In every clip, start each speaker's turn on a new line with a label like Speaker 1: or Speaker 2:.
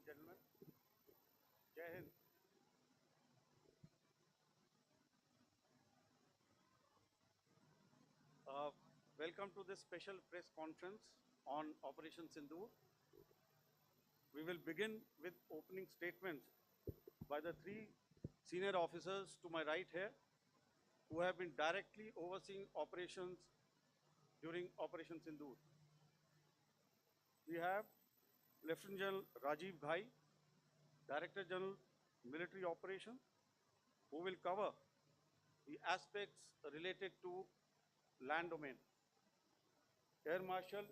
Speaker 1: gentlemen, Jai Hind. Welcome to this special press conference on Operation Sindoor. We will begin with opening statements by the three senior officers to my right here, who have been directly overseeing operations during Operation Sindoor. We have Lieutenant General Rajiv Ghai, Director General Military Operations, who will cover the aspects related to land domain. Air Marshal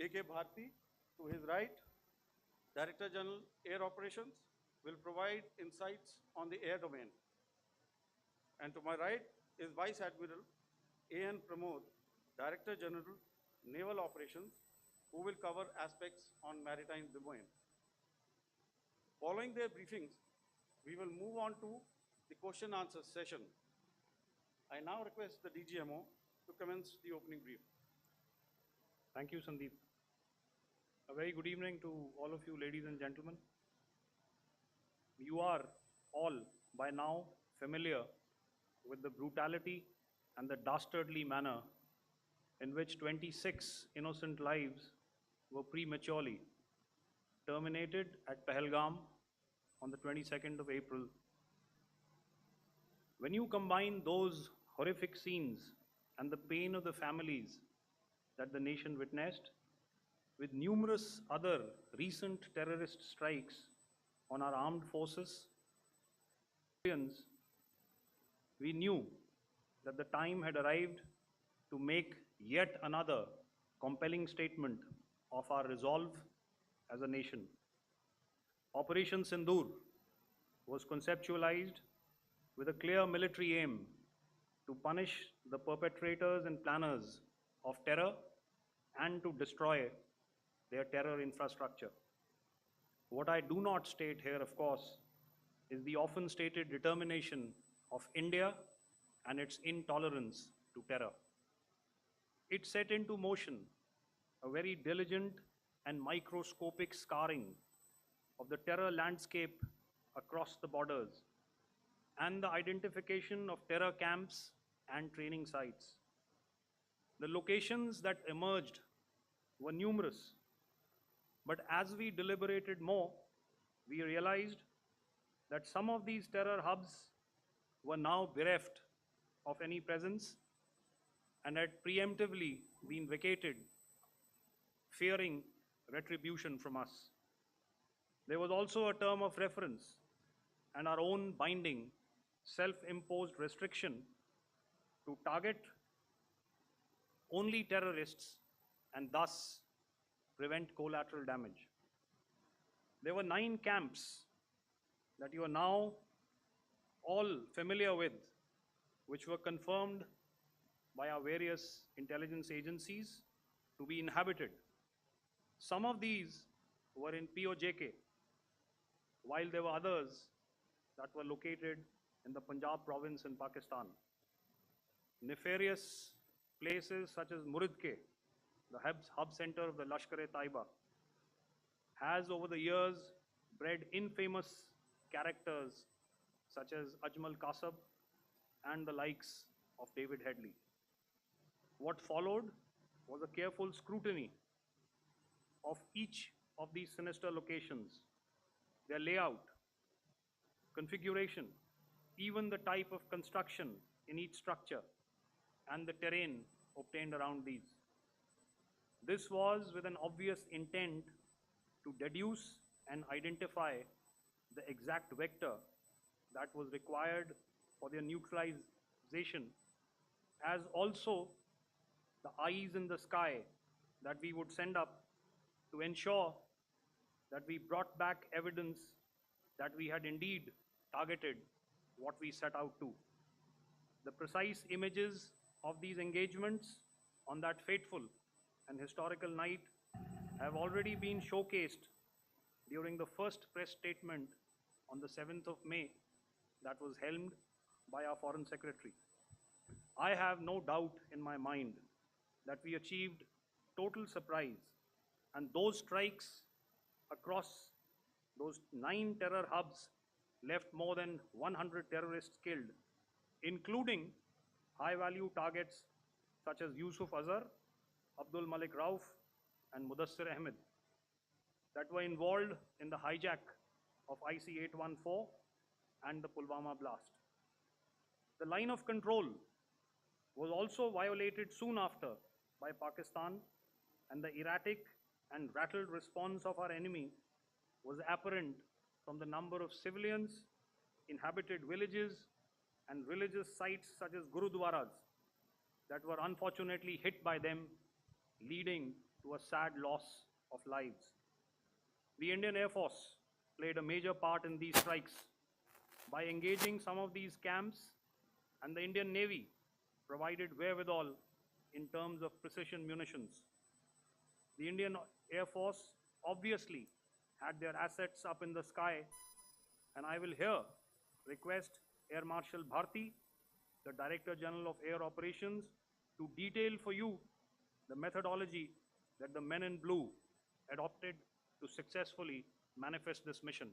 Speaker 1: A.K. Bharti, to his right, Director General Air Operations, will provide insights on the air domain. And to my right is Vice Admiral A.N. Pramod, Director General Naval Operations, who will cover aspects on maritime domain. Following their briefings, we will move on to the question answer session. I now request the DGMO to commence the opening brief.
Speaker 2: Thank you, Sandeep. A very good evening to all of you, ladies and gentlemen. You are all by now familiar with the brutality and the dastardly manner in which 26 innocent lives were prematurely terminated at Pahalgam on the 22nd of April. When you combine those horrific scenes and the pain of the families that the nation witnessed with numerous other recent terrorist strikes on our armed forces, we knew that the time had arrived to make yet another compelling statement of our resolve as a nation. Operation Sindoor was conceptualized with a clear military aim to punish the perpetrators and planners of terror and to destroy their terror infrastructure. What I do not state here, of course, is the often stated determination of India and its intolerance to terror. It set into motion a very diligent and microscopic scarring of the terror landscape across the borders and the identification of terror camps and training sites. The locations that emerged were numerous, but as we deliberated more, we realized that some of these terror hubs were now bereft of any presence and had preemptively been vacated, fearing retribution from us. There was also a term of reference and our own binding, self-imposed restriction to target only terrorists and thus prevent collateral damage. There were 9 camps that you are now all familiar with, which were confirmed by our various intelligence agencies to be inhabited. Some of these were in POJK, while there were others that were located in the Punjab province in Pakistan. Nefarious places such as Muridke, the hub center of the Lashkar-e-Taiba, has over the years bred infamous characters such as Ajmal Kasab and the likes of David Headley. What followed was a careful scrutiny of each of these sinister locations, their layout, configuration, even the type of construction in each structure, and the terrain obtained around these. This was with an obvious intent to deduce and identify the exact vector that was required for their neutralization, as also the eyes in the sky that we would send up to ensure that we brought back evidence that we had indeed targeted what we set out to. The precise images of these engagements on that fateful and historical night have already been showcased during the first press statement on the 7th of May that was helmed by our Foreign Secretary. I have no doubt in my mind that we achieved total surprise, and those strikes across those 9 terror hubs left more than 100 terrorists killed, including high-value targets such as Yusuf Azhar, Abdul Malik Rauf, and Mudassir Ahmed that were involved in the hijack of IC-814 and the Pulwama blast. The line of control was also violated soon after by Pakistan, and the erratic and rattled response of our enemy was apparent from the number of civilians, inhabited villages, and religious sites such as Gurudwaras that were unfortunately hit by them, leading to a sad loss of lives. The Indian Air Force played a major part in these strikes by engaging some of these camps, and the Indian Navy provided wherewithal in terms of precision munitions. The Indian Air Force obviously had their assets up in the sky, and I will here request Air Marshal Bharti, the Director General of Air Operations, to detail for you the methodology that the men in blue adopted to successfully manifest this mission.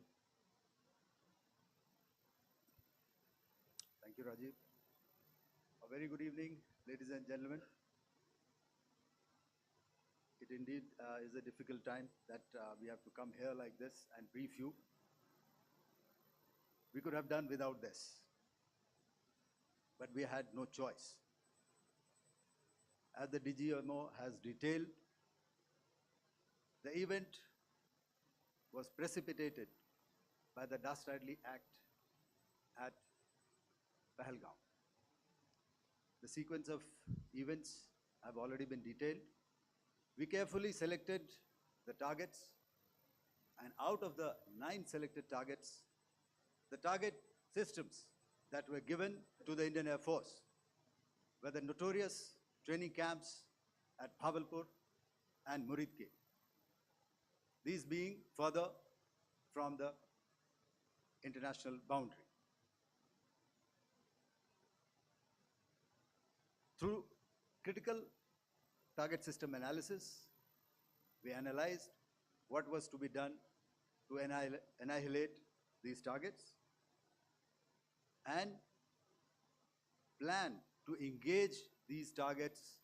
Speaker 3: Thank you, Rajiv. A very good evening, ladies and gentlemen. It indeed is a difficult time that we have to come here like this and brief you. We could have done without this, but we had no choice. As the DGMO has detailed, the event was precipitated by the dastardly act at Pahalgam. The sequence of events have already been detailed. We carefully selected the targets, and out of the 9 selected targets, the target systems that were given to the Indian Air Force were the notorious training camps at Bhavalpur and Muridke, these being further from the international boundary. Through critical target system analysis, we analyzed what was to be done to annihilate these targets and plan to engage these targets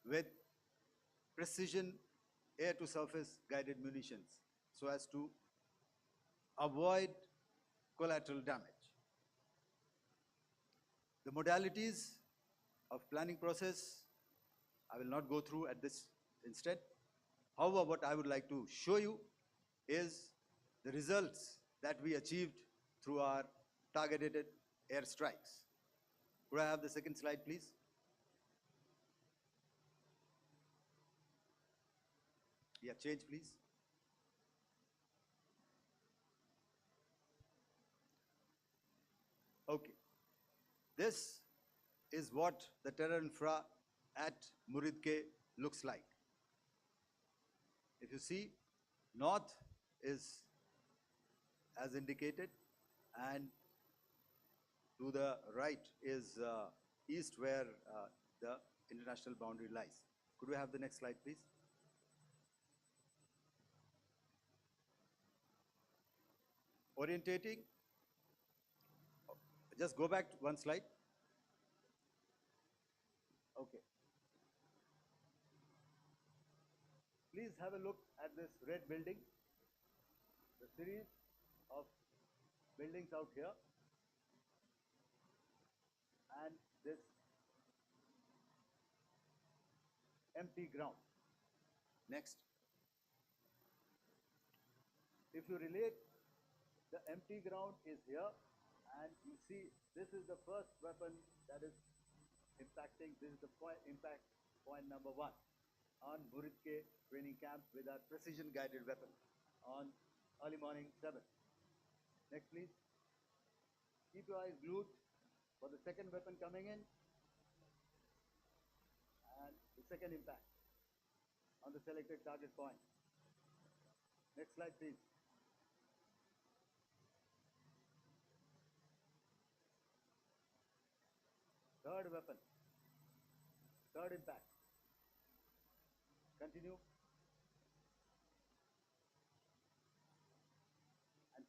Speaker 3: with precision air-to-surface guided munitions so as to avoid collateral damage. The modalities of planning process I will not go through at this instant. However, what I would like to show you is the results that we achieved through our targeted airstrikes. Could I have the second slide, please? Yeah, change, please. Okay. This is what the terror infra at Muridke looks like. If you see, north is as indicated, and to the right is east, where the international boundary lies. Could we have the next slide, please? Orientating. Just go back one slide. Okay. Please have a look at this red building, the series of buildings out here, and this empty ground. Next. If you relate, the empty ground is here, and you see this is the first weapon that is impacting. This is the impact point number 1 on Muridke training camp with our precision guided weapon on early morning 7. Next, please. Keep your eyes glued for the second weapon coming in and the second impact on the selected target point. Next slide, please. Third weapon, third impact. Continue.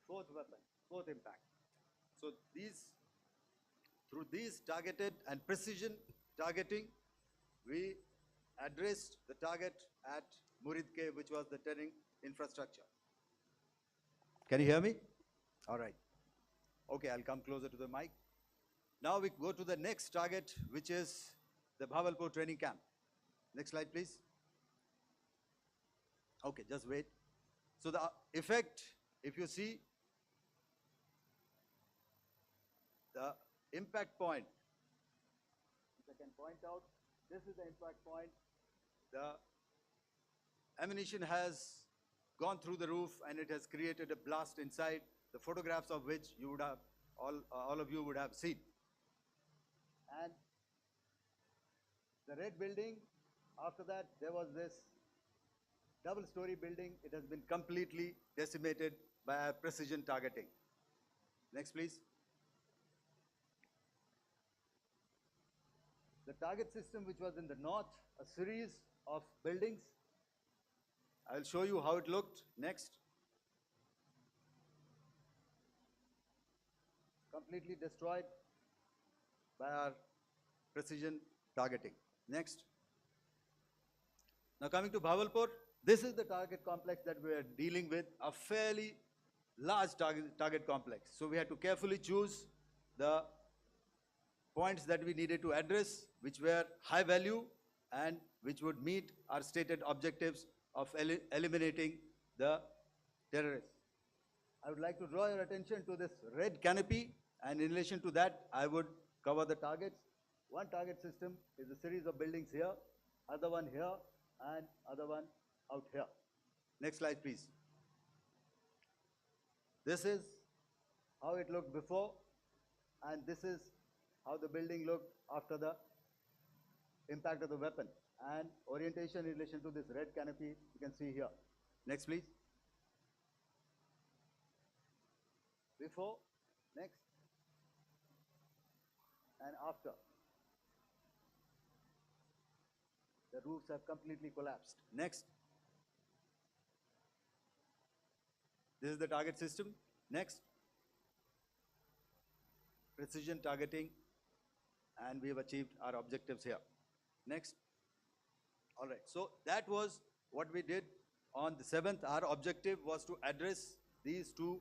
Speaker 3: fourth weapon, fourth impact. So through these targeted and precision targeting, we addressed the target at Muridke, which was the turning infrastructure. Can you hear me? All right. Okay, I'll come closer to the mic. Now we go to the next target, which is the Bhavalpur training camp. Next slide, please. Okay, just wait. So the effect, if you see, the impact point, if I can point out, this is the impact point. The ammunition has gone through the roof and it has created a blast inside, the photographs of which you would have, all of you would have seen. And the red building, after that, there was this double-story building. It has been completely decimated by our precision targeting. Next, please. The target system, which was in the north, a series of buildings. I'll show you how it looked. Next. Completely destroyed by our precision targeting. Next. Now coming to Bhavalpur, this is the target complex that we are dealing with, a fairly large target complex. So we had to carefully choose the points that we needed to address, which were high value and which would meet our stated objectives of eliminating the terrorists. I would like to draw your attention to this red canopy, and in relation to that, I would cover the targets. One target system is a series of buildings here, other one here, and other one out here. Next slide, please. This is how it looked before, and this is how the building looked after the impact of the weapon. And orientation in relation to this red canopy, you can see here. Next, please. Before, next, and after. The roofs have completely collapsed. Next. This is the target system. Next. Precision targeting, and we have achieved our objectives here. Next. All right, so that was what we did on the 7th. Our objective was to address these two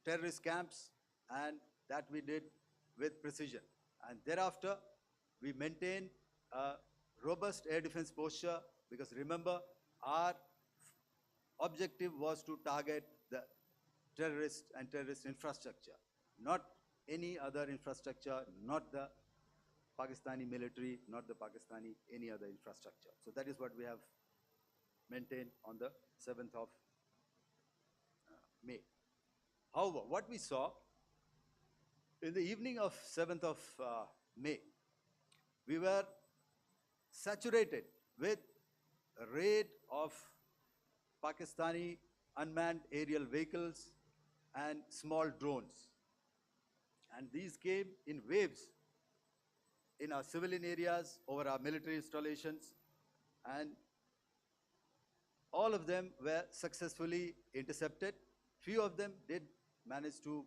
Speaker 3: terrorist camps, and that we did with precision. And thereafter, we maintained a robust air defense posture, because remember, our objective was to target the terrorist and terrorist infrastructure, not any other infrastructure, not the Pakistani military, not the Pakistani any other infrastructure. So that is what we have maintained on the 7th of May. However, what we saw in the evening of 7th of May, we were saturated with a raid of Pakistani unmanned aerial vehicles and small drones. And these came in waves in our civilian areas, over our military installations, and all of them were successfully intercepted. Few of them did manage to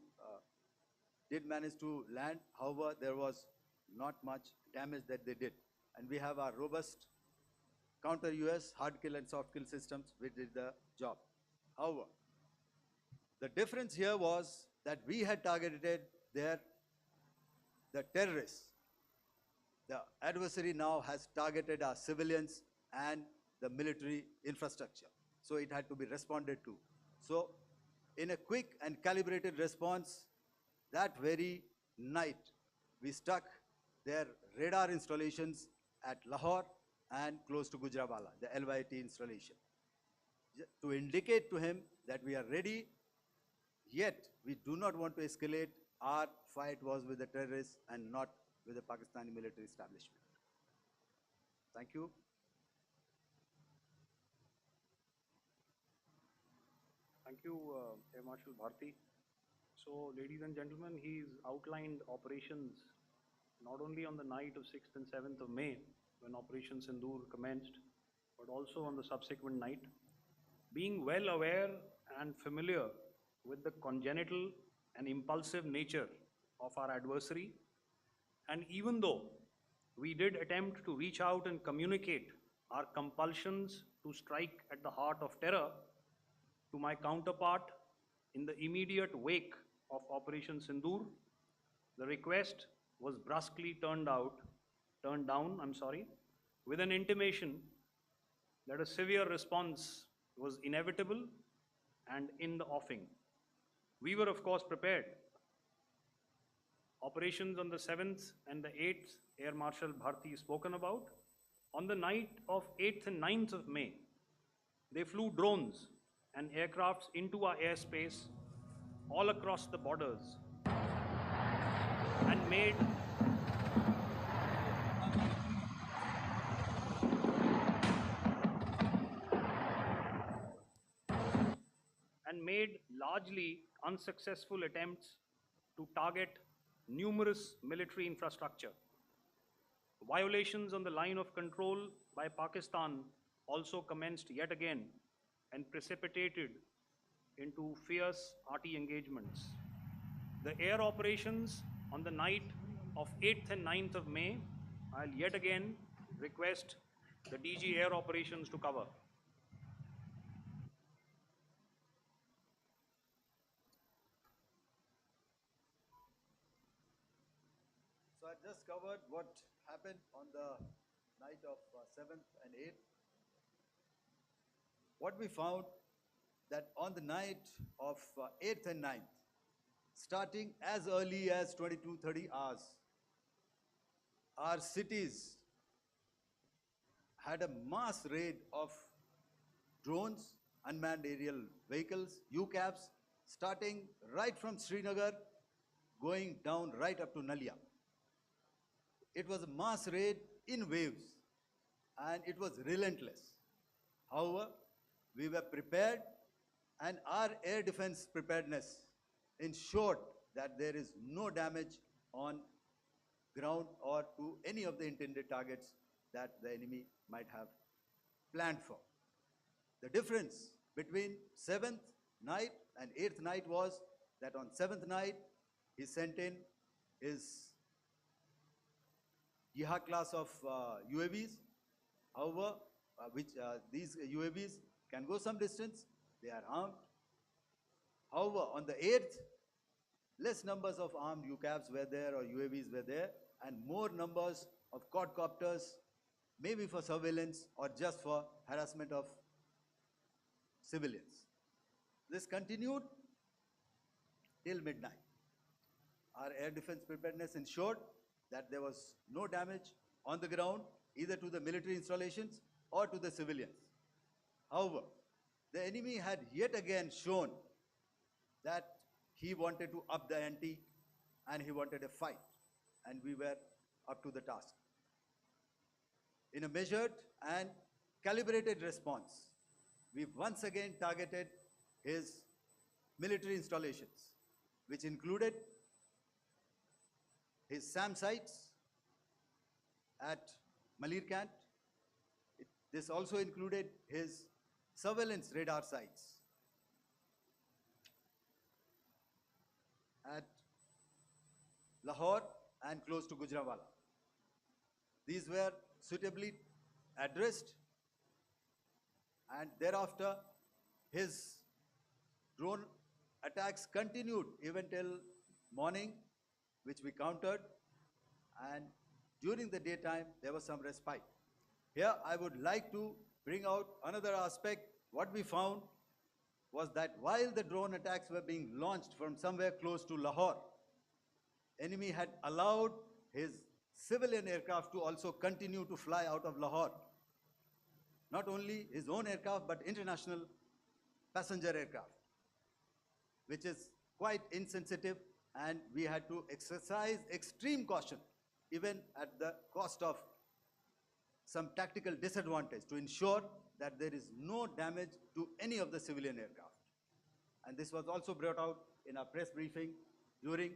Speaker 3: land. However, there was not much damage that they did. And we have our robust counter-US hard kill and soft kill systems which did the job. However, the difference here was that we had targeted the terrorists. The adversary now has targeted our civilians and the military infrastructure. So it had to be responded to. So in a quick and calibrated response, that very night, we struck their radar installations at Lahore and close to Gujranwala, the LYT installation, to indicate to him that we are ready, yet we do not want to escalate. Our fight was with the terrorists and not with the Pakistani military establishment. Thank you.
Speaker 2: Thank you, Air Marshal Bharti. So, ladies and gentlemen, he's outlined operations not only on the night of 6th and 7th of May, when Operation Sindoor commenced, but also on the subsequent night. Being well aware and familiar with the congenital and impulsive nature of our adversary. And even though we did attempt to reach out and communicate our compulsions to strike at the heart of terror to my counterpart in the immediate wake of Operation Sindoor, the request was brusquely turned down, with an intimation that a severe response was inevitable and in the offing. We were, of course, prepared. Operations on the 7th and the 8th, Air Marshal Bharti spoken about. On the night of 8th and 9th of May, they flew drones and aircrafts into our airspace all across the borders and made largely unsuccessful attempts to target numerous military infrastructure. Violations on the line of control by Pakistan also commenced yet again and precipitated into fierce RT engagements. The air operations on the night of 8th and 9th of May, I'll yet again request the DG Air Operations to cover.
Speaker 3: So I just covered what happened on the night of 7th and 8th. What we found that on the night of 8th and 9th, starting as early as 22:30 hours, our cities had a mass raid of drones, unmanned aerial vehicles, UCAVs, starting right from Srinagar, going down right up to Nalia. It was a mass raid in waves, and it was relentless. However, we were prepared, and our air defense preparedness ensured that there is no damage on ground or to any of the intended targets that the enemy might have planned for. The difference between 7th night and 8th night was that on 7th night, he sent in his Yeha class of UAVs. However, these UAVs can go some distance, they are armed. However, on the 8th, less numbers of armed UCAVs were there or UAVs were there, and more numbers of quadcopters, maybe for surveillance or just for harassment of civilians. This continued till midnight. Our air defense preparedness ensured that there was no damage on the ground, either to the military installations or to the civilians. However, the enemy had yet again shown that he wanted to up the ante and he wanted a fight, and we were up to the task. In a measured and calibrated response, we once again targeted his military installations, which included his SAM sites at Malirkant. This also included his surveillance radar sites at Lahore and close to Gujranwala. These were suitably addressed, and thereafter his drone attacks continued even till morning, which we countered, and during the daytime there was some respite. Here I would like to bring out another aspect. What we found was that while the drone attacks were being launched from somewhere close to Lahore, enemy had allowed his civilian aircraft to also continue to fly out of Lahore. Not only his own aircraft, but international passenger aircraft, which is quite insensitive, and we had to exercise extreme caution, even at the cost of some tactical disadvantage, to ensure that there is no damage to any of the civilian aircraft. And this was also brought out in our press briefing during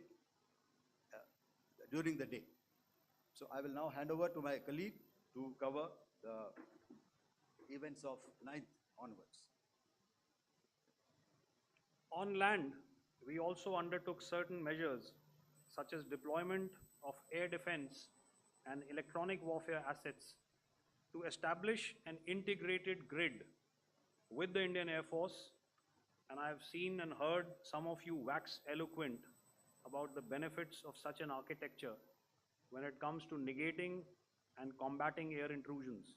Speaker 3: the day. So I will now hand over to my colleague to cover the events of 9th onwards.
Speaker 2: On land, we also undertook certain measures such as deployment of air defense and electronic warfare assets to establish an integrated grid with the Indian Air Force, and I have seen and heard some of you wax eloquent about the benefits of such an architecture when it comes to negating and combating air intrusions.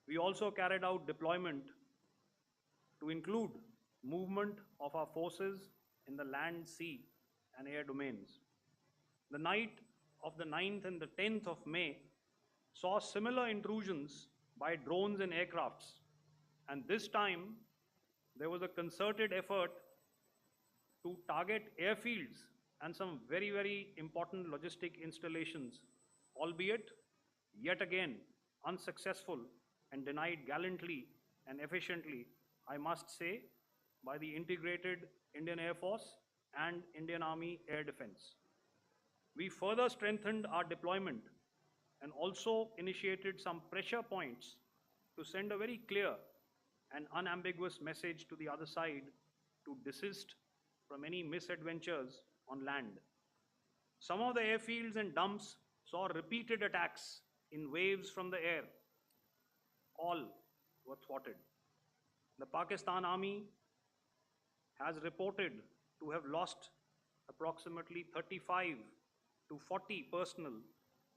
Speaker 2: We also carried out deployment to include movement of our forces in the land, sea, and air domains. The night of the 9th and the 10th of May saw similar intrusions by drones and aircrafts, and this time there was a concerted effort to target airfields and some very, very important logistic installations, albeit yet again unsuccessful and denied gallantly and efficiently, I must say, by the integrated Indian Air Force and Indian Army Air Defense. We further strengthened our deployment and also initiated some pressure points to send a very clear and unambiguous message to the other side to desist from any misadventures on land. Some of the airfields and dumps saw repeated attacks in waves from the air. All were thwarted. The Pakistan Army has reported to have lost approximately 35 to 40 personnel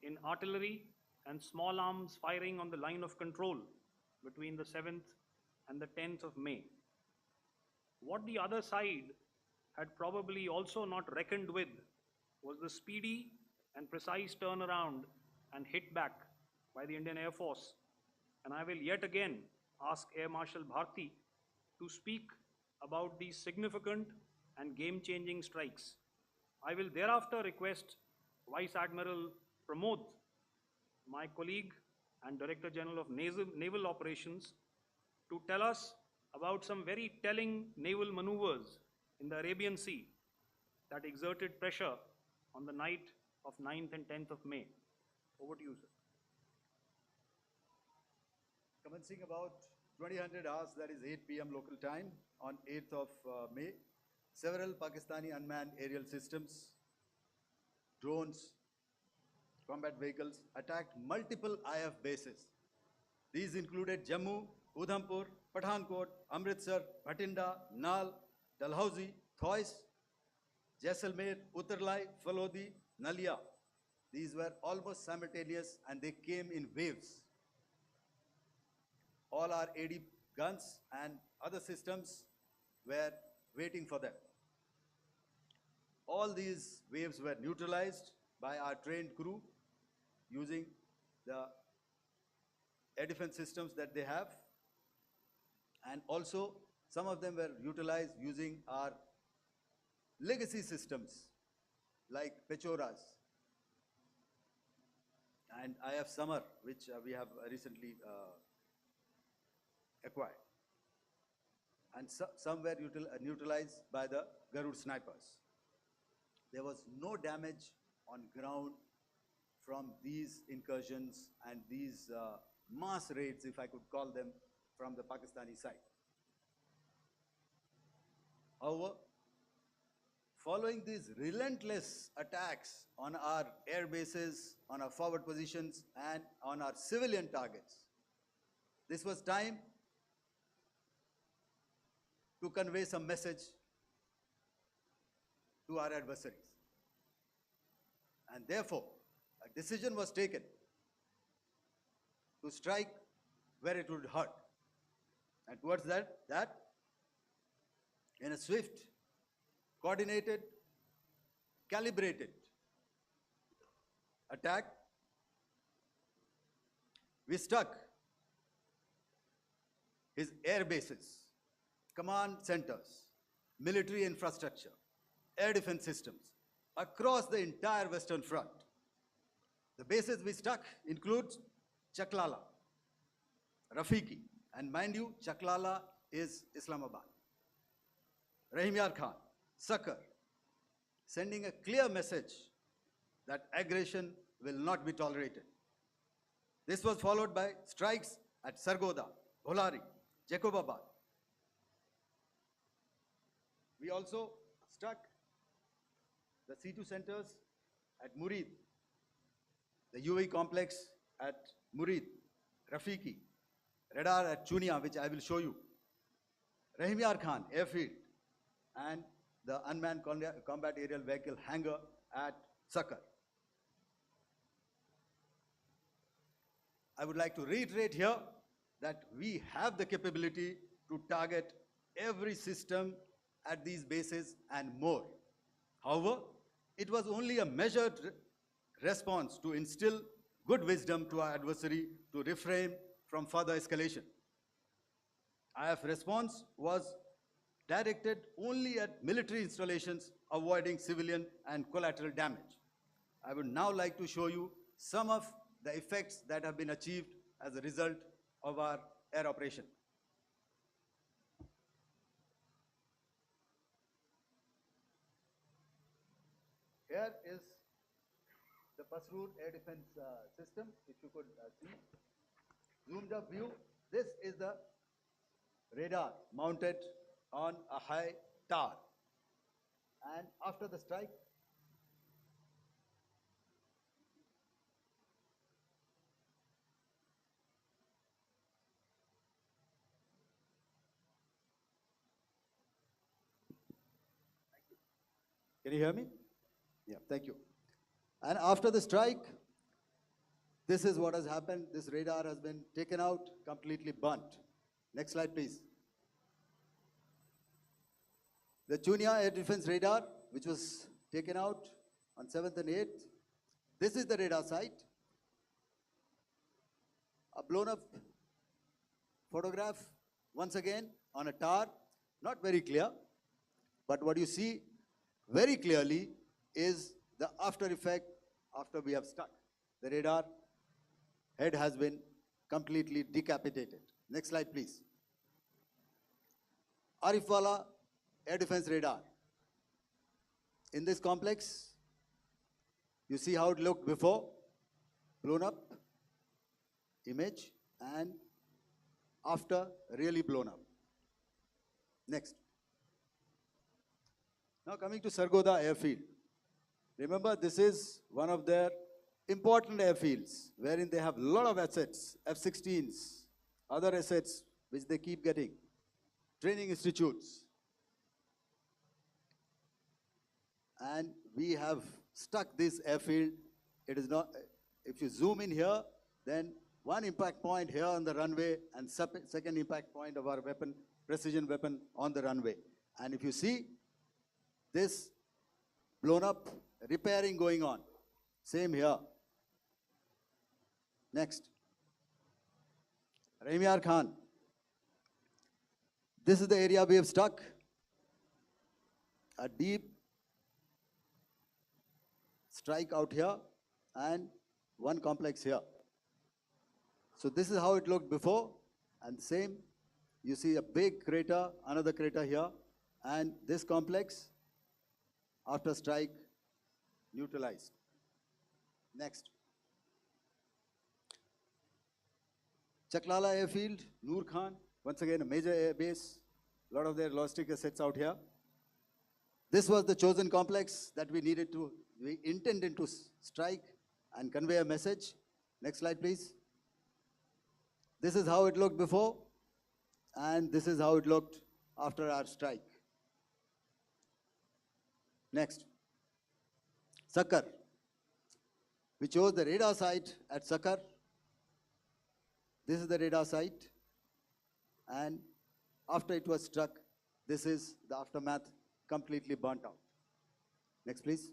Speaker 2: in artillery and small arms firing on the line of control between the 7th and the 10th of May. What the other side had probably also not reckoned with was the speedy and precise turnaround and hit back by the Indian Air Force. And I will yet again ask Air Marshal Bharti to speak about these significant and game-changing strikes. I will thereafter request Vice Admiral Pramod, my colleague and Director General of Naval Operations, to tell us about some very telling naval maneuvers in the Arabian Sea that exerted pressure on the night of 9th and 10th of May. Over to you, sir.
Speaker 3: Commencing about 2000 hours, that is 8 p.m. local time, on 8th of May, several Pakistani unmanned aerial systems, drones, combat vehicles attacked multiple IF bases. These included Jammu, Udhampur, Pathankot, Amritsar, Bhatinda, Nal, Dalhousie, Thois, Jaisalmer, Uttarlai, Falodi, Nalia. These were almost simultaneous and they came in waves. All our AD guns and other systems were waiting for them. All these waves were neutralized by our trained crew using the air defense systems that they have, and also some of them were utilized using our legacy systems like Pechoras and IF Summer, which we have recently acquired. And some were neutralized by the Garud snipers. There was no damage on ground from these incursions and these mass raids, if I could call them, from the Pakistani side. However, following these relentless attacks on our air bases, on our forward positions, and on our civilian targets, this was time to convey some message to our adversaries. And therefore, a decision was taken to strike where it would hurt. And towards that in a swift, coordinated, calibrated attack, we struck his air bases, command centers, military infrastructure, air defense systems across the entire Western Front. The bases we struck include Chaklala, Rafiki, and mind you, Chaklala is Islamabad, Rahim Yar Khan, Sakar, sending a clear message that aggression will not be tolerated. This was followed by strikes at Sargoda, Bholari, Jacobabad, We also struck the C2 centers at Murid, the UAE complex at Murid, Rafiki, radar at Chunia, which I will show you, Rahim Yar Khan airfield, and the unmanned combat aerial vehicle hangar at Sakar. I would like to reiterate here that we have the capability to target every system at these bases and more. However, it was only a measured response to instill good wisdom to our adversary to refrain from further escalation. IF response was directed only at military installations, avoiding civilian and collateral damage. I would now like to show you some of the effects that have been achieved as a result of our air operation. Here is the Pasroor air defense system, if you could see. Zoomed up view. This is the radar mounted on a high tower. And after the strike, can you hear me? Yeah, thank you. And after the strike, this is what has happened. This radar has been taken out, completely burnt. Next slide, please. The Chunia air defense radar, which was taken out on 7th and 8th. This is the radar site. A blown up photograph, once again, on a tower. Not very clear, but what you see very clearly is the after effect after we have stuck. The radar head has been completely decapitated. Next slide, please. Arifwala air defense radar. In this complex, you see how it looked before, blown up image, and after really blown up. Next. Now coming to Sargodha airfield. Remember, this is one of their important airfields wherein they have a lot of assets, F-16s, other assets which they keep getting, training institutes. And we have stuck this airfield. It is not, if you zoom in here, then one impact point here on the runway and second impact point of our weapon, precision weapon on the runway. And if you see this blown up, repairing going on. Same here. Next. Rahim Yar Khan. This is the area we have stuck. A deep strike out here and one complex here. So this is how it looked before, and same. You see a big crater, another crater here, and this complex after strike neutralized. Next. Chaklala airfield, Noor Khan, once again a major air base, a lot of their logistic assets out here. This was the chosen complex that we intended to strike and convey a message. Next slide, please. This is how it looked before, and this is how it looked after our strike. Next. Sakar. We chose the radar site at Sakar. This is the radar site, and after it was struck, this is the aftermath, completely burnt out. Next, please.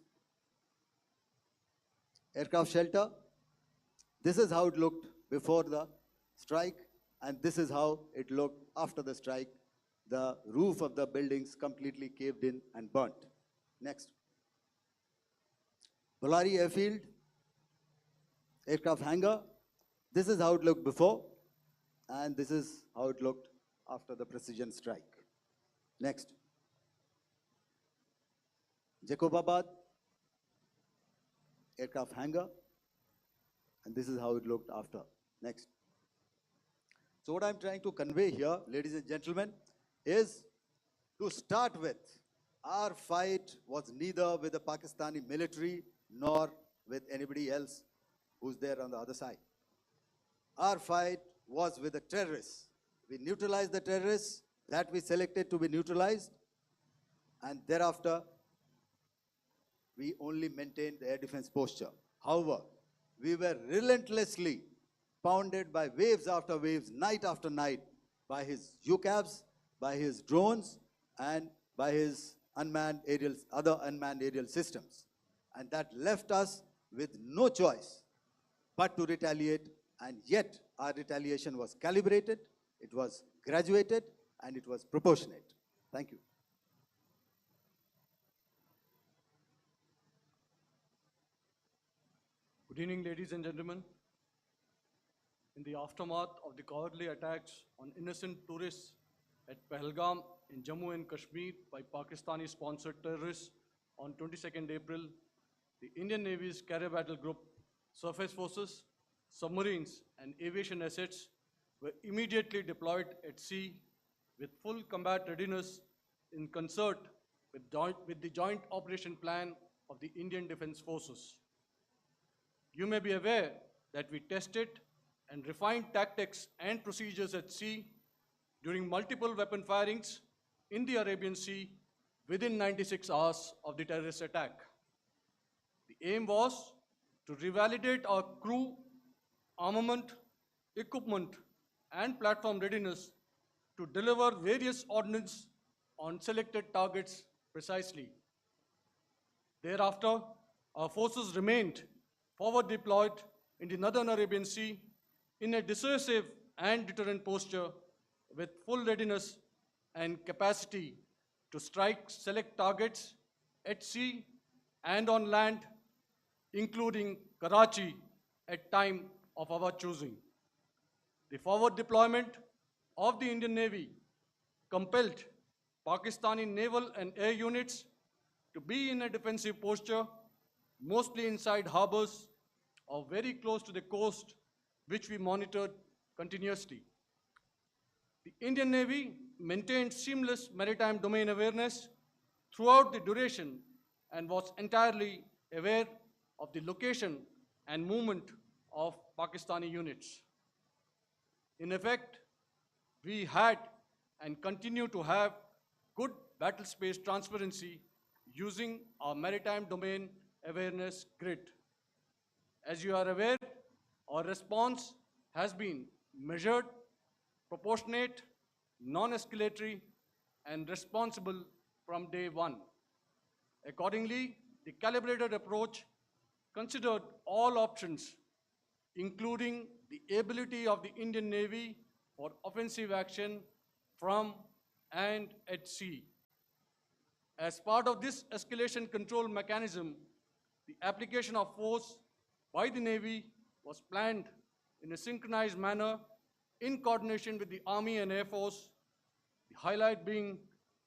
Speaker 3: Aircraft shelter. This is how it looked before the strike, and this is how it looked after the strike. The roof of the buildings completely caved in and burnt. Next. Bolari airfield, aircraft hangar. This is how it looked before, and this is how it looked after the precision strike. Next. Jacobabad, aircraft hangar, and this is how it looked after. Next. So what I'm trying to convey here, ladies and gentlemen, is to start with, Our fight was neither with the Pakistani military nor with anybody else who's there on the other side. Our fight was with the terrorists. We neutralized the terrorists that we selected to be neutralized, and thereafter, we only maintained the air defense posture. However, we were relentlessly pounded by waves after waves, night after night, by his UCAVs, by his drones, and by his other unmanned aerial systems. And that left us with no choice but to retaliate, and yet our retaliation was calibrated, it was graduated, and it was proportionate. Thank you.
Speaker 4: Good evening, ladies and gentlemen. In the aftermath of the cowardly attacks on innocent tourists at Pahalgam in Jammu and Kashmir by Pakistani-sponsored terrorists on 22nd April, the Indian Navy's Carrier Battle Group, surface forces, submarines, and aviation assets were immediately deployed at sea with full combat readiness in concert with the Joint Operation Plan of the Indian Defence Forces. You may be aware that we tested and refined tactics and procedures at sea during multiple weapon firings in the Arabian Sea within 96 hours of the terrorist attack. The aim was to revalidate our crew, armament, equipment, and platform readiness to deliver various ordnance on selected targets precisely. Thereafter, our forces remained forward deployed in the Northern Arabian Sea in a dissuasive and deterrent posture with full readiness and capacity to strike select targets at sea and on land, including Karachi at time of our choosing. The forward deployment of the Indian Navy compelled Pakistani naval and air units to be in a defensive posture, mostly inside harbors or very close to the coast, which we monitored continuously. The Indian Navy maintained seamless maritime domain awareness throughout the duration and was entirely aware of the location and movement of Pakistani units. In effect, we had and continue to have good battle space transparency using our maritime domain awareness grid. As you are aware, our response has been measured, proportionate, non-escalatory, and responsible from day one. Accordingly, the calibrated approach considered all options, including the ability of the Indian Navy for offensive action from and at sea. As part of this escalation control mechanism, the application of force by the Navy was planned in a synchronized manner in coordination with the Army and Air Force, the highlight being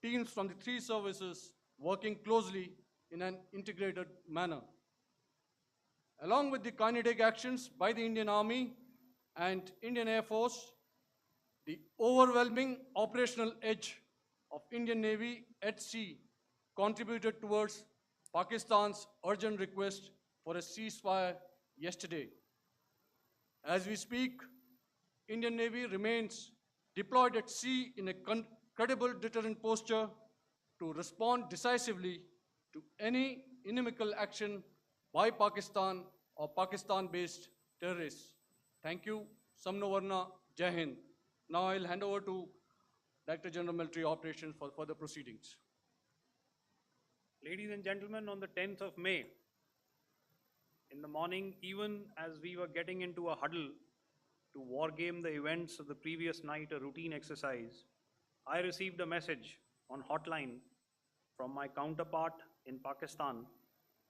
Speaker 4: teams from the three services working closely in an integrated manner. Along with the kinetic actions by the Indian Army and Indian Air Force, the overwhelming operational edge of Indian Navy at sea contributed towards Pakistan's urgent request for a ceasefire yesterday. As we speak, Indian Navy remains deployed at sea in a credible deterrent posture to respond decisively to any inimical action by Pakistan or Pakistan-based terrorists. Thank you. Samno Varna, Jai Hind. Now I'll hand over to Director General Military Operations for further proceedings.
Speaker 2: Ladies and gentlemen, on the 10th of May, in the morning, even as we were getting into a huddle to wargame the events of the previous night, a routine exercise, I received a message on hotline from my counterpart in Pakistan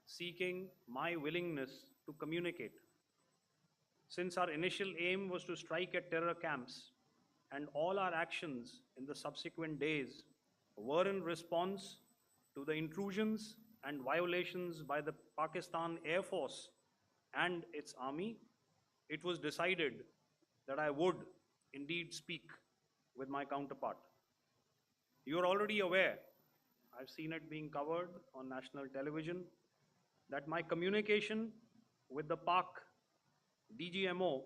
Speaker 2: seeking my willingness to communicate. Since our initial aim was to strike at terror camps, and all our actions in the subsequent days were in response to the intrusions and violations by the Pakistan Air Force and its army, it was decided that I would indeed speak with my counterpart. You are already aware, I've seen it being covered on national television, that my communication with the Pak DGMO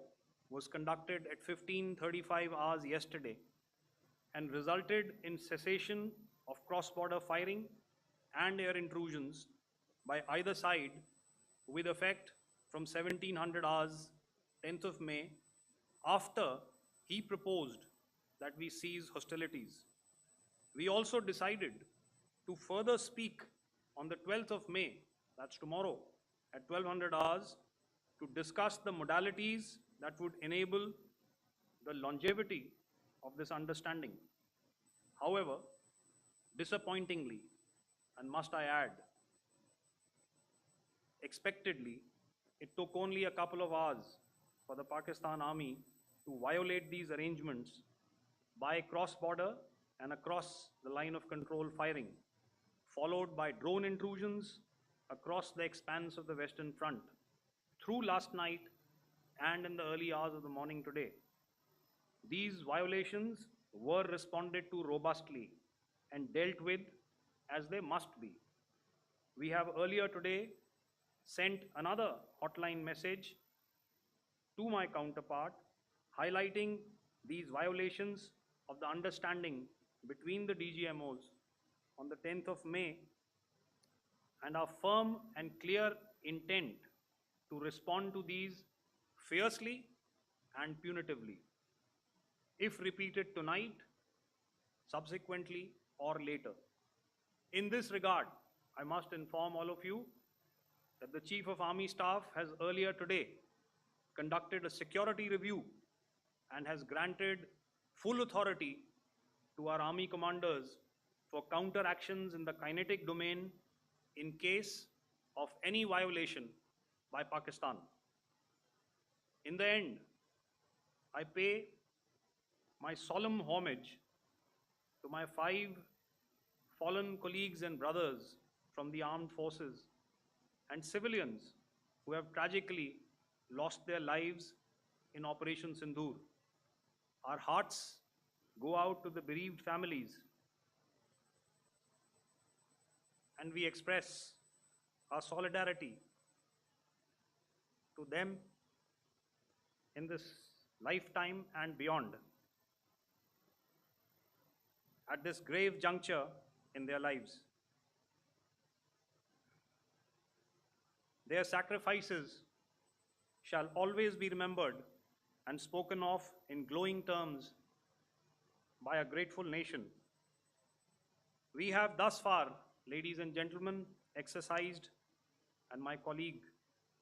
Speaker 2: was conducted at 15:35 hours yesterday and resulted in cessation of cross-border firing and air intrusions by either side with effect from 1700 hours, 10th of May, after he proposed that we cease hostilities. We also decided to further speak on the 12th of May, that's tomorrow, at 1200 hours, to discuss the modalities that would enable the longevity of this understanding. However, disappointingly, and must I add, expectedly, it took only a couple of hours for the Pakistan Army to violate these arrangements by cross-border and across the line of control firing, followed by drone intrusions across the expanse of the Western Front through last night and in the early hours of the morning today. These violations were responded to robustly and dealt with as they must be. We have earlier today sent another hotline message to my counterpart highlighting these violations of the understanding between the DGMOs on the 10th of May and our firm and clear intent to respond to these fiercely and punitively, if repeated tonight, subsequently, or later. In this regard, I must inform all of you that the Chief of Army Staff has earlier today conducted a security review and has granted full authority to our Army commanders for counter actions in the kinetic domain in case of any violation by Pakistan. In the end, I pay my solemn homage to my 5 fallen colleagues and brothers from the armed forces and civilians who have tragically lost their lives in Operation Sindoor. Our hearts go out to the bereaved families, and we express our solidarity to them in this lifetime and beyond, at this grave juncture in their lives. Their sacrifices shall always be remembered and spoken of in glowing terms by a grateful nation. We have thus far, ladies and gentlemen, exercised, and my colleague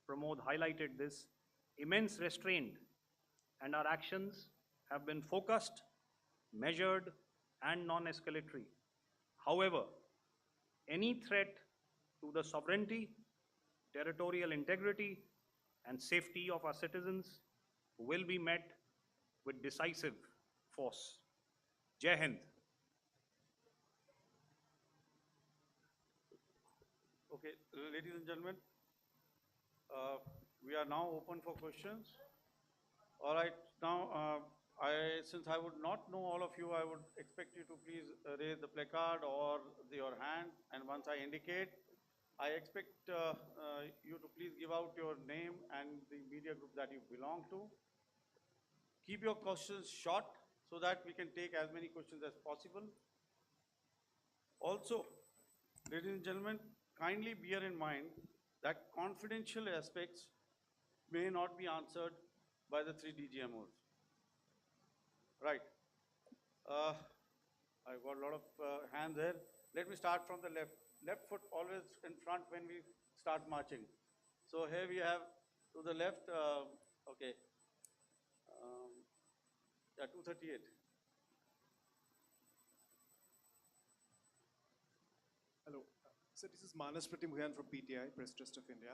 Speaker 2: Pramod highlighted this, immense restraint, and our actions have been focused, measured, and non-escalatory. However, any threat to the sovereignty, territorial integrity, and safety of our citizens will be met with decisive force. Jai Hind.
Speaker 1: Okay, ladies and gentlemen, we are now open for questions. All right, now since I would not know all of you, I would expect you to please raise the placard or your hand, and once I indicate, I expect you to please give out your name and the media group that you belong to. Keep your questions short so that we can take as many questions as possible. Also, ladies and gentlemen, kindly bear in mind that confidential aspects may not be answered by the 3 DGMOs. Right. I've got a lot of hands there. Let me start from the left. Left foot always in front when we start marching. So here we have to the left, okay, yeah, 238.
Speaker 5: Hello. So this is Manas Pratimhuyan from PTI, Press Trust of India.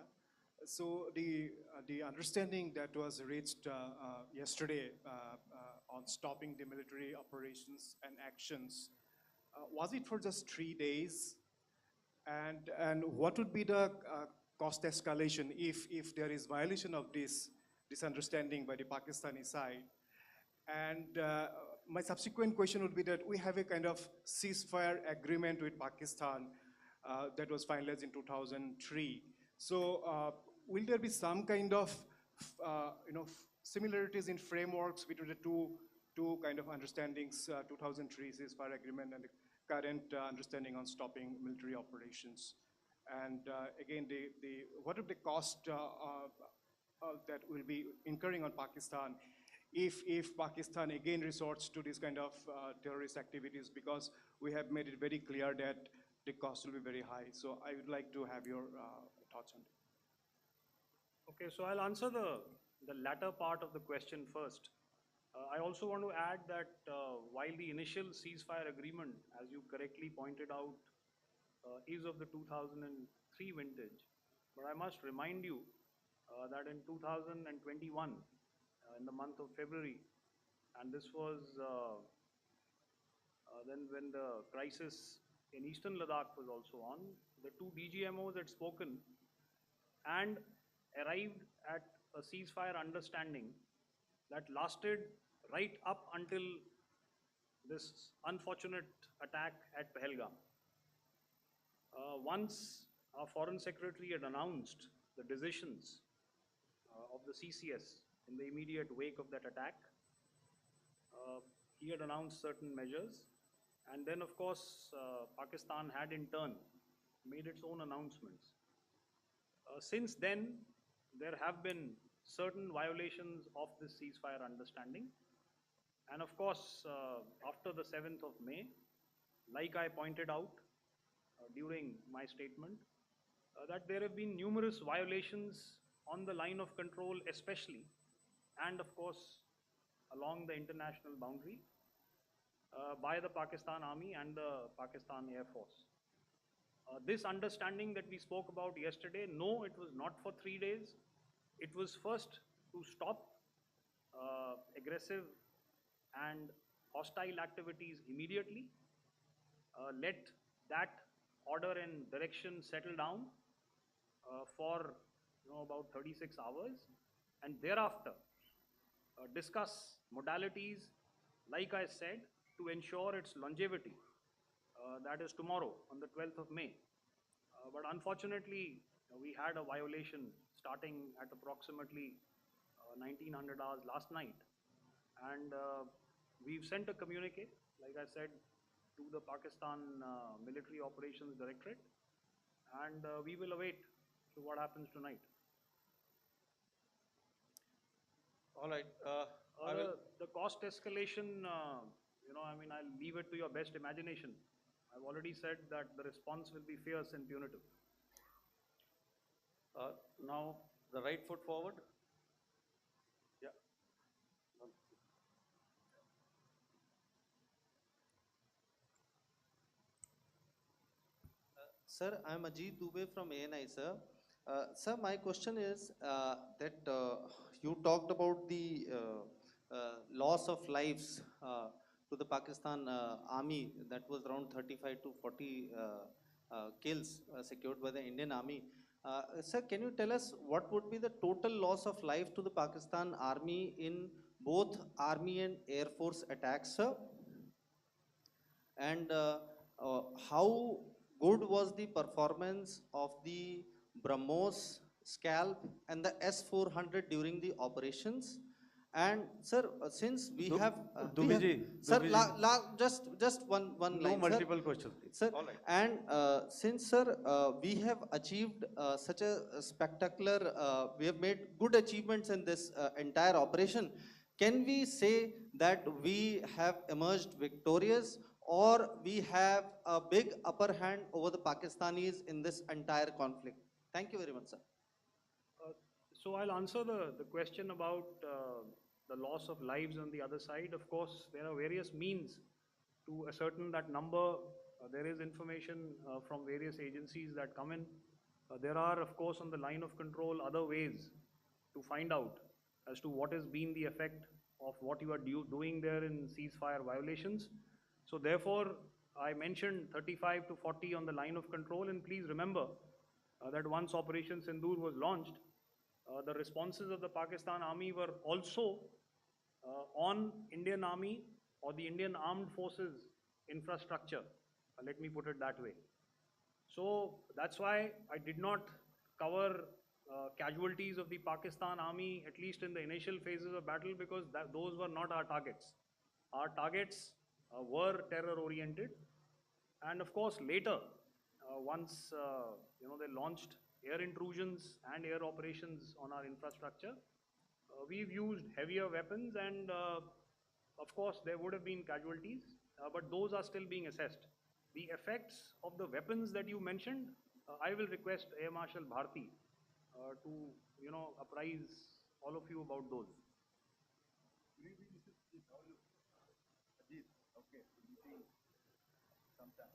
Speaker 5: So the understanding that was reached yesterday on stopping the military operations and actions, was it for just 3 days? And what would be the cost escalation if there is violation of this understanding by the Pakistani side? And my subsequent question would be that we have a kind of ceasefire agreement with Pakistan that was finalized in 2003. So will there be some kind of similarities in frameworks between the two kind of understandings, 2003 ceasefire agreement and the current understanding on stopping military operations? And again, what are the cost that will be incurring on Pakistan if Pakistan again resorts to this kind of terrorist activities, because we have made it very clear that the cost will be very high. So I would like to have your thoughts on it.
Speaker 2: Okay, so I'll answer the latter part of the question first. I also want to add that while the initial ceasefire agreement, as you correctly pointed out, is of the 2003 vintage, but I must remind you that in 2021, in the month of February, and this was then when the crisis in eastern Ladakh was also on, the two DGMOs had spoken and arrived at a ceasefire understanding that lasted right up until this unfortunate attack at Pahalgam. Once our Foreign Secretary had announced the decisions of the CCS in the immediate wake of that attack, he had announced certain measures, and then of course Pakistan had in turn made its own announcements. Since then, there have been certain violations of this ceasefire understanding, and of course after the 7th of May, like I pointed out during my statement, that there have been numerous violations on the line of control especially, and of course along the international boundary by the Pakistan Army and the Pakistan Air Force. This understanding that we spoke about yesterday, no, it was not for 3 days. It was first to stop aggressive and hostile activities immediately, let that order and direction settle down for about 36 hours, and thereafter discuss modalities, like I said, to ensure its longevity. That is tomorrow on the 12th of May. But unfortunately, we had a violation starting at approximately 1900 hours last night, and we've sent a communique, like I said, to the Pakistan Military Operations Directorate, and we will await what happens tonight.
Speaker 1: All right.
Speaker 2: The cost escalation, I'll leave it to your best imagination. I've already said that the response will be fierce and punitive.
Speaker 1: Now, the right foot forward. Yeah.
Speaker 6: Sir, I am Ajit Dubey from ANI, sir. Sir, my question is that you talked about the loss of lives to the Pakistan Army, that was around 35 to 40 kills secured by the Indian Army. Sir, can you tell us what would be the total loss of life to the Pakistan Army in both Army and Air Force attacks, sir? And how good was the performance of the BrahMos, Scalp and the S-400 during the operations? And sir, since we have sir, just one line,
Speaker 1: No multiple
Speaker 6: sir.
Speaker 1: questions, please.
Speaker 6: Sir,
Speaker 1: all right.
Speaker 6: and since sir, we have achieved such a spectacular, we have made good achievements in this entire operation, can we say that we have emerged victorious, or we have a big upper hand over the Pakistanis in this entire conflict? Thank you very much, sir.
Speaker 2: So I'll answer the question about the loss of lives on the other side. Of course, there are various means to ascertain that number. There is information from various agencies that come in. There are, of course, on the line of control, other ways to find out as to what has been the effect of what you are doing there in ceasefire violations. So therefore, I mentioned 35 to 40 on the line of control, and please remember that once Operation Sindoor was launched, the responses of the Pakistan Army were also on Indian Army or the Indian Armed Forces infrastructure. Let me put it that way. So that's why I did not cover casualties of the Pakistan army, at least in the initial phases of battle, because those were not our targets. Our targets were terror oriented. And of course, later, once they launched air intrusions and air operations on our infrastructure, we've used heavier weapons, and of course, there would have been casualties, but those are still being assessed. The effects of the weapons that you mentioned, I will request Air Marshal Bharti to apprise all of you about those.
Speaker 3: Okay, meeting sometime.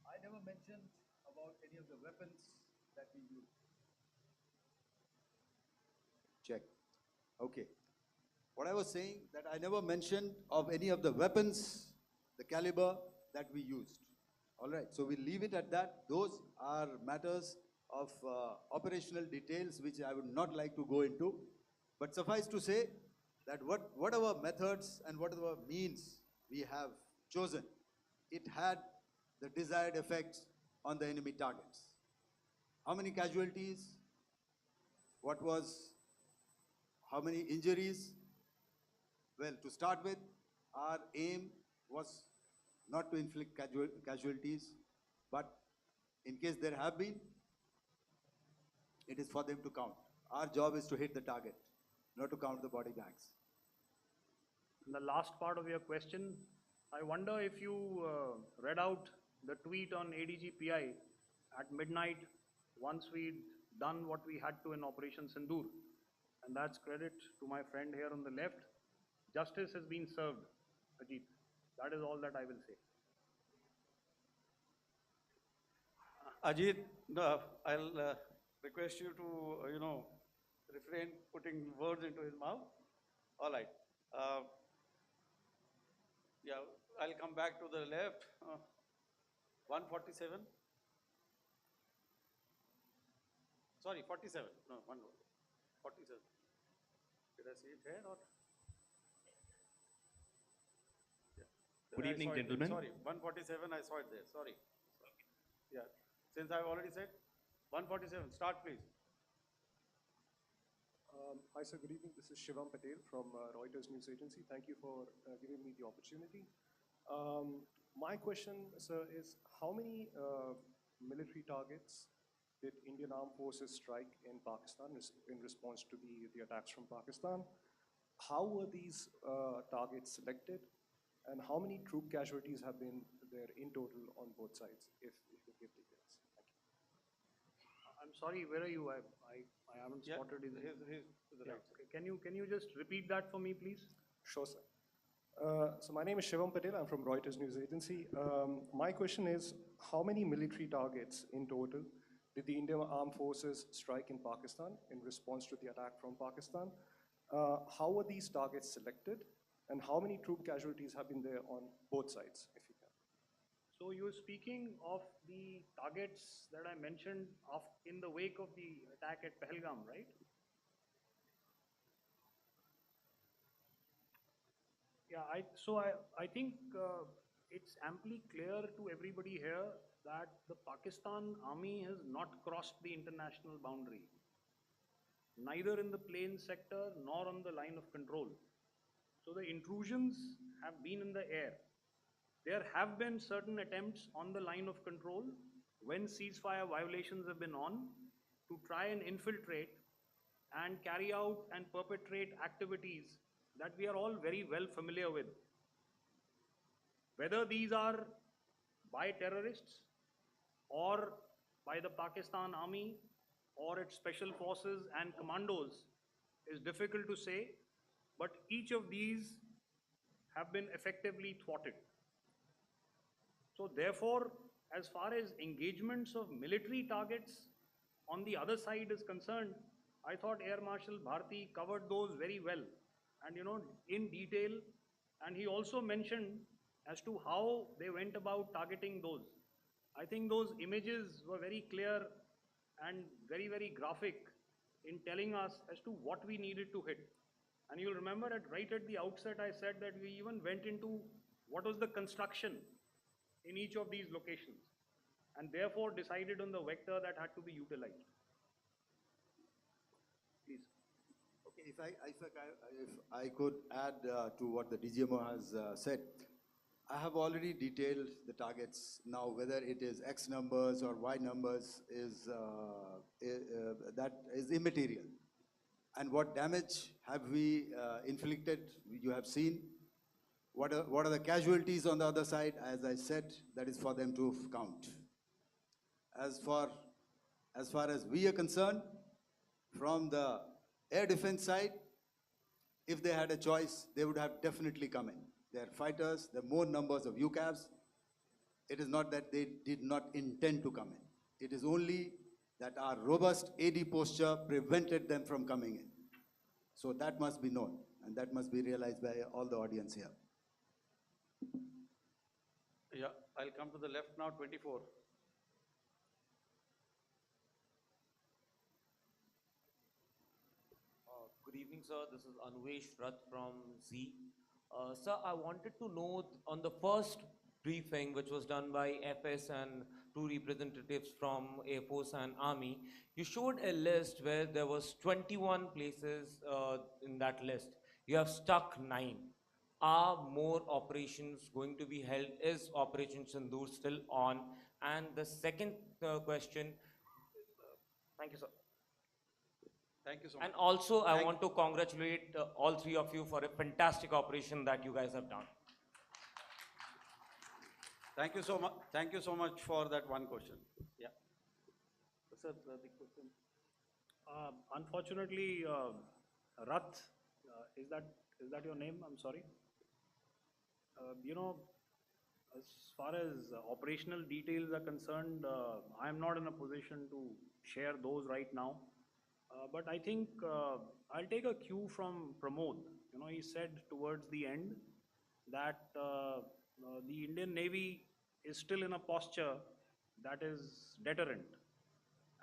Speaker 3: I never mentioned about any of the weapons that we use. Check. Okay. What I was saying, that I never mentioned of any of the weapons, the caliber that we used. All right, so we'll leave it at that. Those are matters of operational details which I would not like to go into. But suffice to say that whatever methods and whatever means we have chosen, it had the desired effects on the enemy targets. How many casualties? How many injuries? Well, to start with, our aim was not to inflict casualties, but in case there have been, it is for them to count. Our job is to hit the target, not to count the body bags.
Speaker 2: In the last part of your question, I wonder if you read out the tweet on ADGPI at midnight once we'd done what we had to in Operation Sindoor. And that's credit to my friend here on the left. Justice has been served, Ajit. That is all that I will say.
Speaker 1: Ajit, I'll request you to, refrain putting words into his mouth. All right. Yeah, I'll come back to the left. 147. Sorry, 47. No, 47. Did I see it here or?
Speaker 7: Good evening, gentlemen.
Speaker 1: Sorry, 147, I saw it there. Sorry. Yeah, since I've already said 147, start please.
Speaker 5: Hi, sir. Good evening. This is Shivam Patel from Reuters News Agency. Thank you for giving me the opportunity. My question, sir, is how many military targets did Indian Armed Forces strike in Pakistan in response to the attacks from Pakistan? How were these targets selected? And how many troop casualties have been there in total on both sides, if you could give details? Thank you.
Speaker 2: I'm sorry, where are you? I haven't spotted his.
Speaker 1: He's to the right.
Speaker 2: Okay. Can you just repeat that for me, please?
Speaker 5: Sure, sir. So my name is Shivam Patel. I'm from Reuters News Agency. My question is, how many military targets in total did the Indian Armed Forces strike in Pakistan in response to the attack from Pakistan? How were these targets selected? And how many troop casualties have been there on both sides, if you can?
Speaker 2: So you're speaking of the targets that I mentioned in the wake of the attack at Pahalgam, right? Yeah, I think it's amply clear to everybody here that the Pakistan army has not crossed the international boundary, neither in the plain sector nor on the line of control. So the intrusions have been in the air. There have been certain attempts on the line of control when ceasefire violations have been on to try and infiltrate and carry out and perpetrate activities that we are all very well familiar with. Whether these are by terrorists or by the Pakistan army or its special forces and commandos is difficult to say, but each of these have been effectively thwarted. So therefore, as far as engagements of military targets on the other side is concerned, I thought Air Marshal Bharti covered those very well and in detail, and he also mentioned as to how they went about targeting those. I think those images were very clear and very, very graphic in telling us as to what we needed to hit. And you'll remember right at the outset, I said that we even went into what was the construction in each of these locations, and therefore decided on the vector that had to be utilized. Please.
Speaker 3: Okay, if I could add to what the DGMO has said, I have already detailed the targets. Now, whether it is X numbers or Y numbers is that is immaterial. And what damage have we inflicted? You have seen. What are the casualties on the other side? As I said, that is for them to count. As far as we are concerned, from the air defense side, if they had a choice, they would have definitely come in. They are fighters, there are more numbers of UCAVs. It is not that they did not intend to come in. It is only that our robust AD posture prevented them from coming in. So that must be known, and that must be realized by all the audience here.
Speaker 1: Yeah, I'll come to the left now, 24.
Speaker 8: Good evening, sir. This is Anvesh Rath from Z. Sir, I wanted to know on the first briefing, which was done by FS and two representatives from Air Force and Army, you showed a list where there was 21 places in that list. You have stuck 9. Are more operations going to be held? Is Operation Sindoor still on? And the second question, thank you, sir.
Speaker 1: Thank you so much.
Speaker 8: And also, I want to congratulate all three of you for a fantastic operation that you guys have done.
Speaker 1: Thank you so much. Thank you so much for that one question. Yeah. Sir, the question.
Speaker 2: Unfortunately, Rath, is that your name? I'm sorry. You know, as far as operational details are concerned, I am not in a position to share those right now. But I think I'll take a cue from Pramod. You know, he said towards the end that the Indian Navy is still in a posture that is deterrent.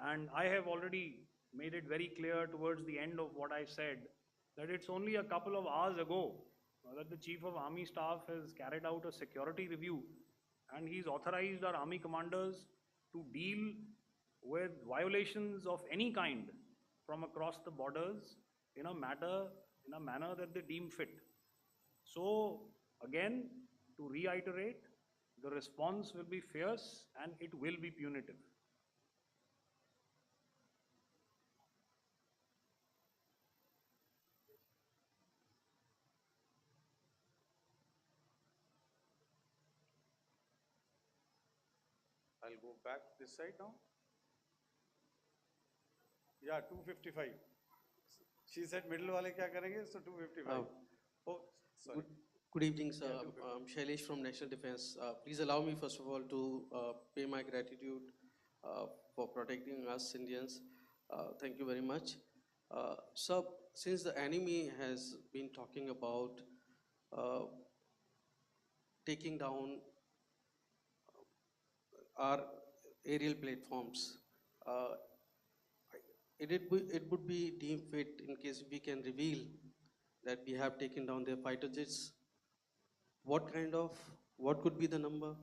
Speaker 2: And I have already made it very clear towards the end of what I said that it's only a couple of hours ago that the Chief of Army Staff has carried out a security review, and he's authorized our Army commanders to deal with violations of any kind from across the borders in a manner that they deem fit. So again, to reiterate, the response will be fierce and it will be punitive.
Speaker 1: I'll go back this side now. Yeah, 255. She said middle wale kya karenge, so 255. Oh, sorry.
Speaker 9: Good evening, sir. I'm Shailesh from National Defense. Please allow me, first of all, to pay my gratitude for protecting us Indians. Thank you very much. Sir, since the enemy has been talking about taking down our aerial platforms, it would be deemed fit in case we can reveal that we have taken down their fighter jets. What could be the number?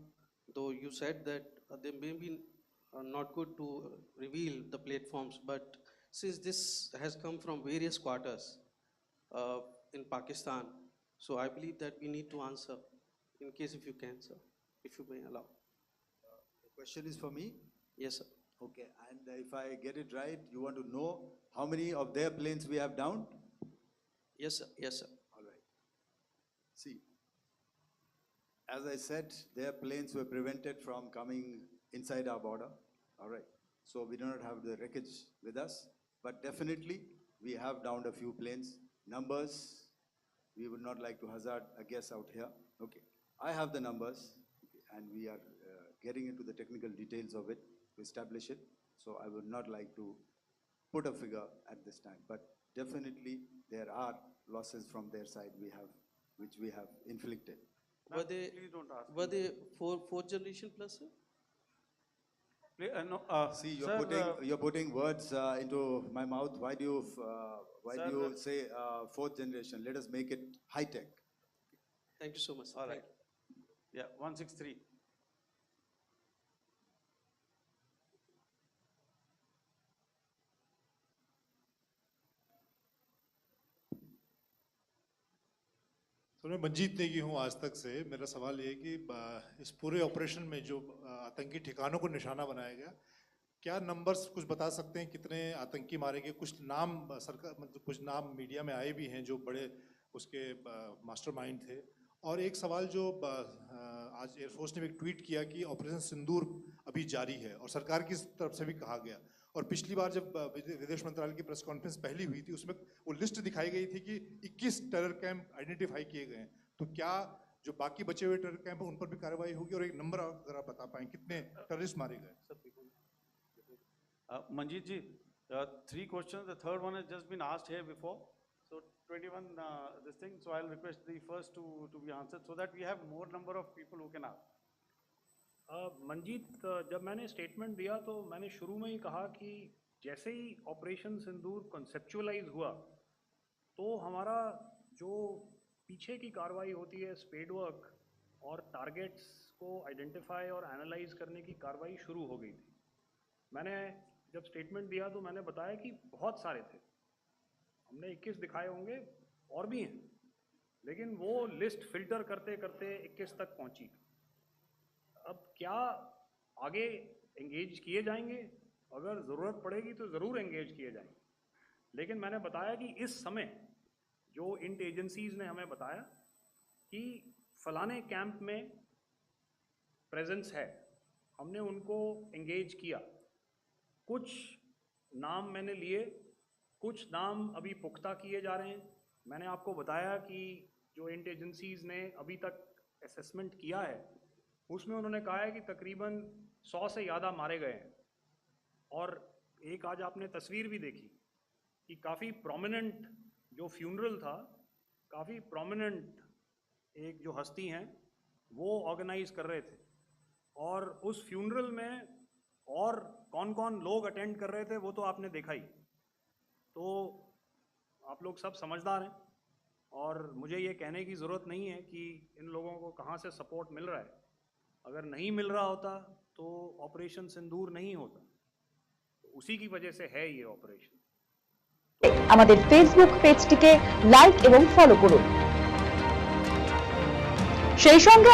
Speaker 9: Though you said that they may be not good to reveal the platforms, but since this has come from various quarters in Pakistan, so I believe that we need to answer, in case if you can, sir, if you may allow.
Speaker 3: The question is for me?
Speaker 9: Yes, sir.
Speaker 3: Okay, and if I get it right, you want to know how many of their planes we have downed?
Speaker 9: Yes, sir. Yes, sir.
Speaker 3: All right. See, as I said, their planes were prevented from coming inside our border. All right. So we do not have the wreckage with us, but definitely we have downed a few planes. Numbers, we would not like to hazard a guess out here. Okay. I have the numbers, and we are getting into the technical details of it to establish it. So I would not like to put a figure at this time, but definitely there are losses from their side which we have inflicted.
Speaker 9: Were they fourth generation plus, sir?
Speaker 1: No,
Speaker 3: See,
Speaker 1: sir,
Speaker 3: you're putting words into my mouth. Why do you
Speaker 1: Sir,
Speaker 3: say fourth generation? Let us make it high tech.
Speaker 9: Thank you so much.
Speaker 1: all right. Yeah, 163.
Speaker 10: तो मैं मंजीत नेगी हूँ आज तक से। मेरा सवाल ये है कि इस पूरे ऑपरेशन में जो आतंकी ठिकानों को निशाना बनाया गया, क्या नंबर्स कुछ बता सकते हैं कितने आतंकी मारे गए? कुछ नाम सरकार मतलब कुछ नाम मीडिया में आए भी हैं जो बड़े उसके मास्टरमाइंड थे। और एक सवाल जो आज एयरफोर्स ने भी एक ट्वीट किया कि ऑपरेशन सिंदूर अभी जारी है और सरकार की तरफ से भी कहा गया। और पिछली बार जब विदेश मंत्रालय की प्रेस कॉन्फ्रेंस पहली हुई थी उसमें वो लिस्ट दिखाई गई थी कि 21 टेरर कैंप आइडेंटिफाई किए गए हैं। तो क्या जो बाकी बचे हुए टेरर कैंप हैं उन पर भी कार्रवाई होगी? और एक नंबर अगर आप बता पाएं कितने टेररिस्ट मारे गए?
Speaker 1: Manjeet ji, 3 questions. The third one has just been asked here before. So 21 this thing. So I'll request the first to be answered so that we have more number of people who can ask.
Speaker 2: Manjeet, जब मैंने statement दिया तो मैंने शुरू में ही कहा कि जैसे ही ऑपरेशन सिंदूर कॉन्सेप्चुअलाइज हुआ तो हमारा जो पीछे की कार्रवाई होती है स्पेड वर्क और टारगेट्स को आइडेंटिफाई और एनालाइज करने की कार्रवाई शुरू हो गई थी। मैंने जब स्टेटमेंट दिया तो मैंने बताया कि बहुत सारे थे, हमने 21 दिखाए होंगे और भी हैं, लेकिन वो लिस्ट फिल्टर करते करते 21 तक पहुंची। अब क्या आगे एंगेज किए जाएंगे? अगर ज़रूरत पड़ेगी तो ज़रूर एंगेज किए जाएंगे, लेकिन मैंने बताया कि इस समय जो इंट एजेंसीज़ ने हमें बताया कि फलाने कैंप में प्रेजेंस है, हमने उनको एंगेज किया। कुछ नाम मैंने लिए, कुछ नाम अभी पुख्ता किए जा रहे हैं। मैंने आपको बताया कि जो इंट एजेंसीज़ ने अभी तक असेसमेंट किया है उसमें उन्होंने कहा है कि तकरीबन 100 से ज़्यादा मारे गए हैं। और एक आज आपने तस्वीर भी देखी कि काफ़ी प्रोमिनेंट जो फ्यूनरल था, काफ़ी प्रोमिनेंट एक जो हस्ती हैं वो ऑर्गेनाइज कर रहे थे और उस फ्यूनरल में और कौन कौन लोग अटेंड कर रहे थे वो तो आपने देखा ही। तो आप लोग सब समझदार हैं और मुझे ये कहने की ज़रूरत नहीं है कि इन लोगों को कहाँ से सपोर्ट मिल रहा है। अगर नहीं मिल रहा होता तो ऑपरेशन सिंदूर नहीं होता, तो उसी की वजह से है ये ऑपरेशन।
Speaker 11: আমাদের ফেসবুক পেজটিকে লাইক এবং ফলো করুন, সেই সঙ্গে